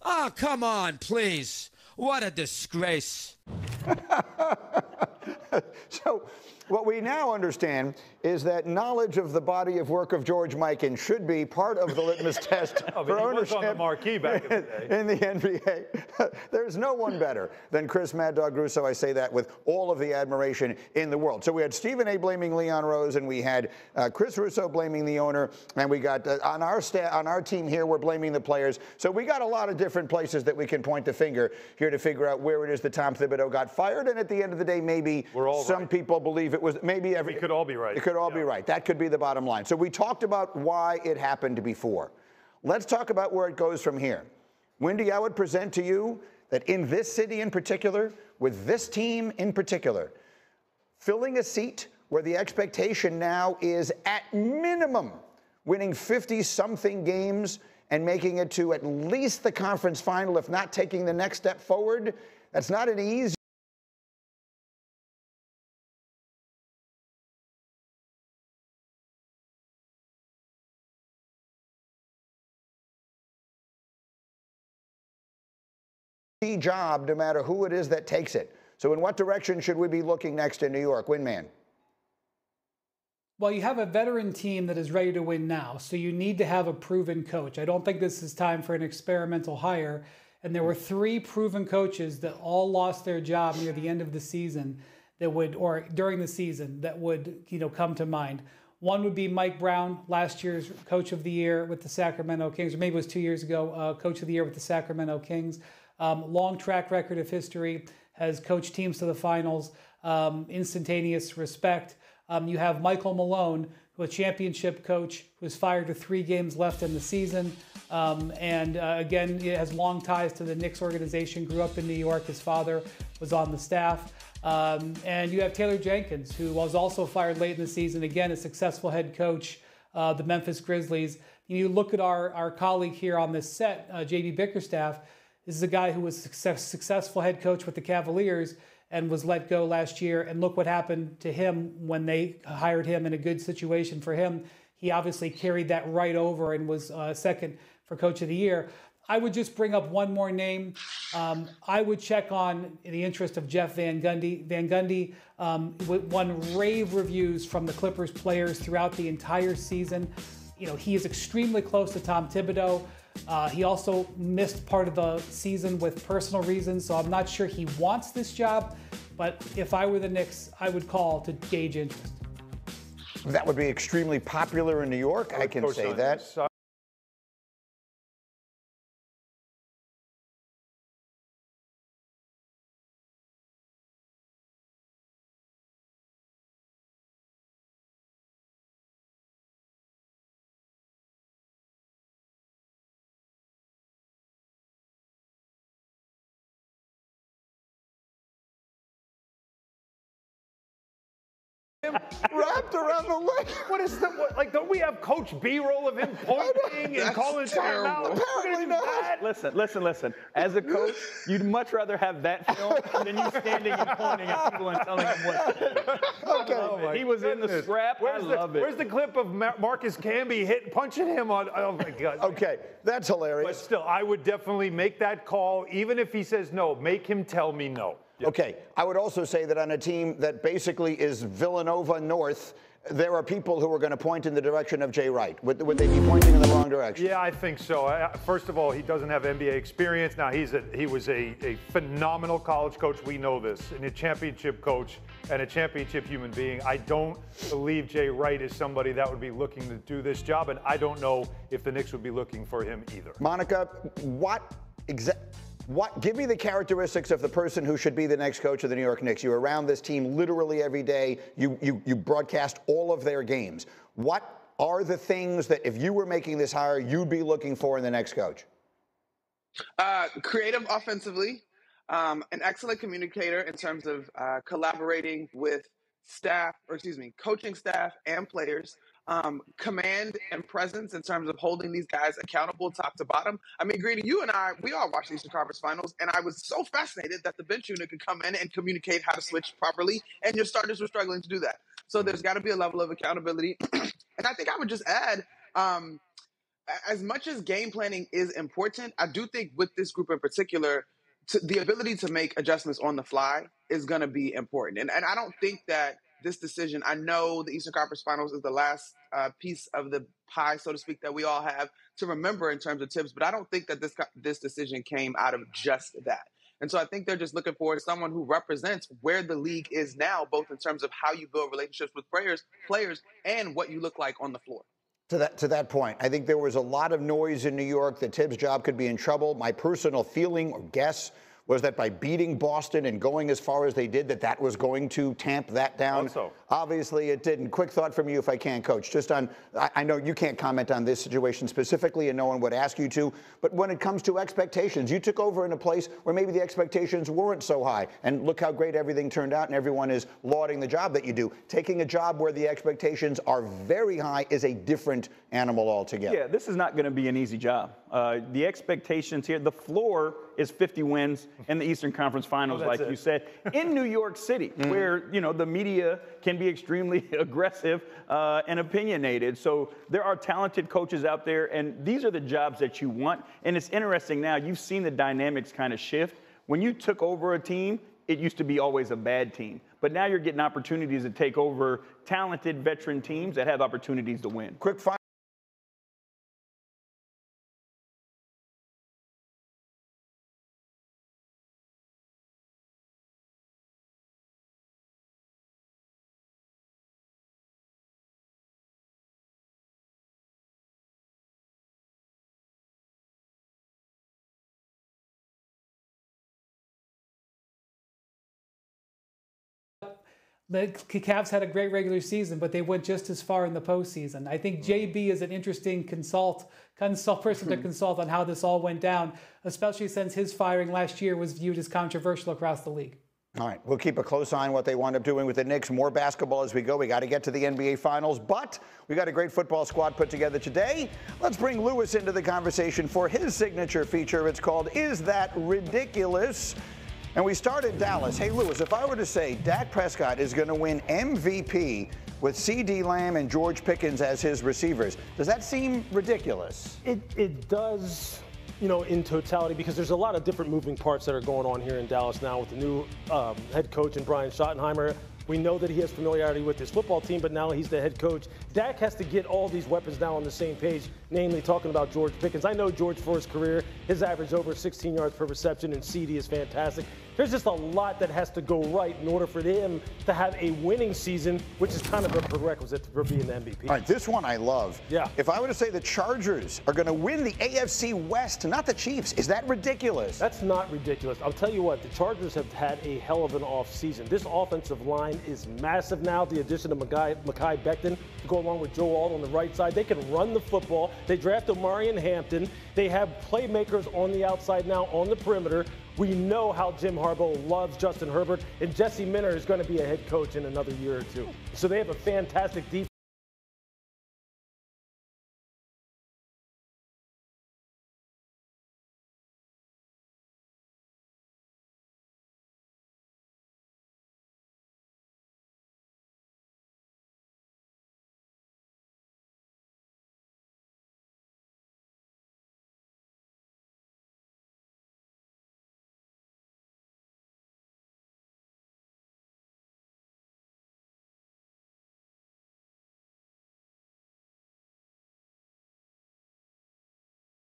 Oh, come on, please. What a disgrace. So what we now understand is that knowledge of the body of work of George Mikan should be part of the litmus test for ownership on the marquee back in the NBA. There's no one better than Chris Mad Dog Russo. I say that with all of the admiration in the world. So we had Stephen A. blaming Leon Rose, and we had Chris Russo blaming the owner, and we got on our team here, we're blaming the players. So we got a lot of different places that we can point the finger here to figure out where it is that Tom Thibodeau got fired. And at the end of the day, maybe some people believe it was maybe we could all be right. It could all be right. That could be the bottom line. So we talked about why it happened before. Let's talk about where it goes from here. Wendy, I would present to you that in this city in particular, with this team in particular, filling a seat where the expectation now is at minimum winning 50-something games and making it to at least the conference final, if not taking the next step forward, that's not an easy job, no matter who it is that takes it. So in what direction should we be looking next in New York? Winman. Well, you have a veteran team that is ready to win now, so you need to have a proven coach. I don't think this is time for an experimental hire. And there were 3 proven coaches that all lost their job near the end of the season that would, or during the season, that would, come to mind. One would be Mike Brown, last year's Coach of the Year with the Sacramento Kings, or maybe it was 2 years ago, Coach of the Year with the Sacramento Kings. Long track record of history, has coached teams to the finals, instantaneous respect. You have Michael Malone, who a championship coach, who was fired with 3 games left in the season. Again, he has long ties to the Knicks organization, grew up in New York. His father was on the staff. And you have Taylor Jenkins, who was also fired late in the season. Again, a successful head coach, the Memphis Grizzlies. You look at our colleague here on this set, J.B. Bickerstaff. This is a guy who was a successful head coach with the Cavaliers and was let go last year. And look what happened to him when they hired him in a good situation for him. He obviously carried that right over and was second for Coach of the Year. I would just bring up one more name. I would check on, in the interest of Jeff Van Gundy. Van Gundy won rave reviews from the Clippers players throughout the entire season. He is extremely close to Tom Thibodeau. He also missed part of the season with personal reasons, so I'm not sure he wants this job. But if I were the Knicks, I would call to gauge interest. That would be extremely popular in New York, I can say that. Wrapped around the leg. What is the don't we have Coach B-roll of him pointing and calling timeout? Apparently not. Listen. As a coach, you'd much rather have that film than you standing and pointing at people and telling them what to do. Okay. He was in the scrap. I love it. Where's the clip of Marcus Camby punching him on? Oh my God. Okay, that's hilarious. But still, I would definitely make that call, even if he says no. Make him tell me no. Yep. Okay, I would also say that on a team that basically is Villanova North, there are people who are going to point in the direction of Jay Wright. Would they be pointing in the wrong direction? Yeah, I think so. First of all, he doesn't have NBA experience. Now, he was a phenomenal college coach. We know this. And a championship coach and a championship human being. I don't believe Jay Wright is somebody that would be looking to do this job. And I don't know if the Knicks would be looking for him either. Monica, give me the characteristics of the person who should be the next coach of the New York Knicks. You're around this team literally every day. You broadcast all of their games. What are the things that, if you were making this hire, you'd be looking for in the next coach? Creative offensively, an excellent communicator in terms of collaborating with coaching staff and players. Command and presence in terms of holding these guys accountable top to bottom. I mean, Greedy, you and I, we all watched these conference finals, and I was so fascinated that the bench unit could come in and communicate how to switch properly, and your starters were struggling to do that. So there's got to be a level of accountability. And I think I would just add as much as game planning is important, I do think with this group in particular, the ability to make adjustments on the fly is going to be important. And I don't think that this decision, I know the Eastern Conference Finals is the last piece of the pie, so to speak, that we all have to remember in terms of tips, but I don't think that this decision came out of just that. And so I think they're just looking for someone who represents where the league is now, both in terms of how you build relationships with players and what you look like on the floor. To that point, I think there was a lot of noise in New York that Tibbs' job could be in trouble. My personal feeling or guess was that by beating Boston and going as far as they did, that was going to tamp that down. Also. Obviously, it didn't. Quick thought from you, if I can, Coach. Just on, I know you can't comment on this situation specifically, and no one would ask you to, but when it comes to expectations, you took over in a place where maybe the expectations weren't so high, and look how great everything turned out, and everyone is lauding the job that you do. Taking a job where the expectations are very high is a different animal altogether. Yeah, this is not going to be an easy job. The expectations here, the floor is 50 wins in the Eastern Conference Finals, like you said, in New York City, where, you know, the media can be extremely aggressive and opinionated. So there are talented coaches out there, and these are the jobs that you want. And it's interesting now, you've seen the dynamics kind of shift. When you took over a team, it used to be always a bad team. But now you're getting opportunities to take over talented veteran teams that have opportunities to win. Quick final. The Cavs had a great regular season, but they went just as far in the postseason. I think JB is an interesting person to consult on how this all went down, especially since his firing last year was viewed as controversial across the league. All right, we'll keep a close eye on what they wind up doing with the Knicks. More basketball as we go. We got to get to the NBA Finals, but we got a great football squad put together today. Let's bring Lewis into the conversation for his signature feature. It's called Is That Ridiculous? And we start in Dallas. Hey, Lewis, if I were to say Dak Prescott is going to win MVP with CeeDee Lamb and George Pickens as his receivers, does that seem ridiculous? It does, you know, in totality, because there's a lot of different moving parts that are going on here in Dallas now with the new head coach and Brian Schottenheimer. We know that he has familiarity with his football team, but now he's the head coach. Dak has to get all these weapons now on the same page, namely talking about George Pickens. I know George for his career, his average over 16 yards per reception, and CeeDee is fantastic. There's just a lot that has to go right in order for him to have a winning season, which is kind of a prerequisite for being the MVP. All right, this one I love. Yeah. If I were to say the Chargers are going to win the AFC West, not the Chiefs, is that ridiculous? That's not ridiculous. I'll tell you what, the Chargers have had a hell of an offseason. This offensive line is massive now. The addition of Mekhi Becton to go along with Joe Alt on the right side. They can run the football. They drafted Marion Hampton. They have playmakers on the outside now on the perimeter. We know how Jim Harbaugh loves Justin Herbert, and Jesse Minter is going to be a head coach in another year or two. So they have a fantastic defense.